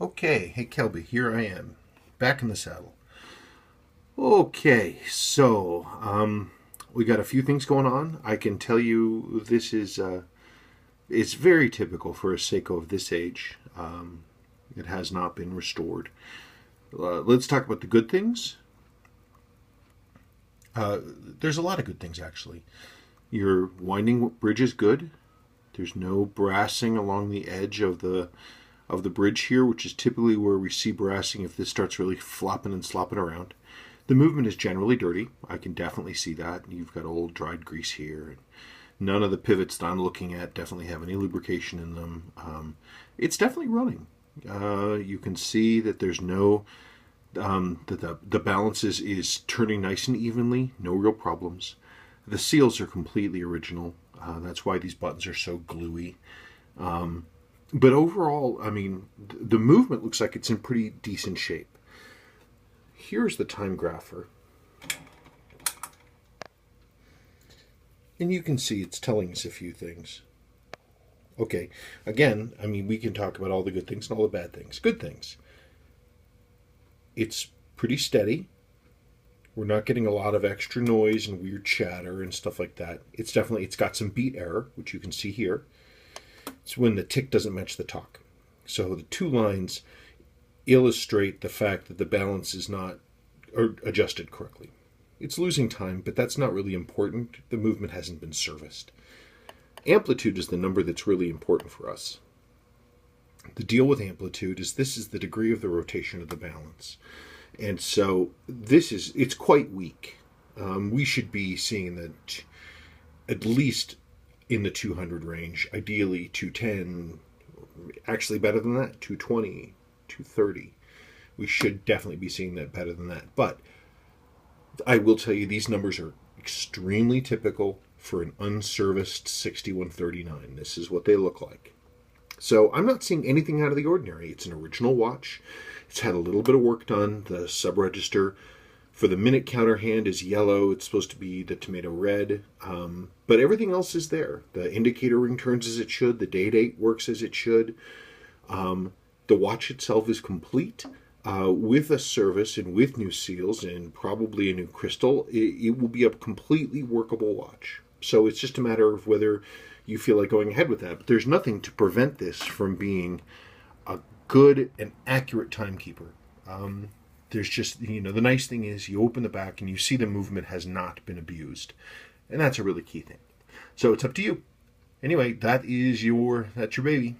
Okay, hey Kelby, here I am, back in the saddle. Okay, so we got a few things going on. I can tell you this is it's very typical for a Seiko of this age. It has not been restored. Let's talk about the good things. There's a lot of good things actually. Your winding bridge is good. There's no brassing along the edge of the bridge here, which is typically where we see brassing if this starts really flopping and slopping around. The movement is generally dirty. I can definitely see that. You've got old dried grease here. None of the pivots that I'm looking at definitely have any lubrication in them. It's definitely running. You can see that there's no that the balance is turning nice and evenly. No real problems. The seals are completely original. That's why these buttons are so gluey. But overall, I mean, the movement looks like it's in pretty decent shape. Here's the time grapher. And you can see it's telling us a few things. Okay, again, I mean, we can talk about all the good things and all the bad things. Good things. It's pretty steady. We're not getting a lot of extra noise and weird chatter and stuff like that. It's got some beat error, which you can see here. It's when the tick doesn't match the talk. So the two lines illustrate the fact that the balance is not adjusted correctly. It's losing time, but that's not really important. The movement hasn't been serviced. Amplitude is the number that's really important for us. The deal with amplitude is this is the degree of the rotation of the balance. And so it's quite weak. We should be seeing that at least in the 200 range, ideally 210, actually better than that, 220, 230. We should definitely be seeing that better than that. But I will tell you these numbers are extremely typical for an unserviced 6139. This is what they look like. So I'm not seeing anything out of the ordinary. It's an original watch. It's had a little bit of work done. The sub-register for the minute counter hand is yellow. It's supposed to be the tomato red. But everything else is there. The indicator ring turns as it should. The day date works as it should. The watch itself is complete. With a service and with new seals and probably a new crystal, it will be a completely workable watch. So it's just a matter of whether you feel like going ahead with that. But there's nothing to prevent this from being a good and accurate timekeeper. There's just, the nice thing is you open the back and you see the movement has not been abused. And that's a really key thing. So it's up to you. Anyway, that's your baby.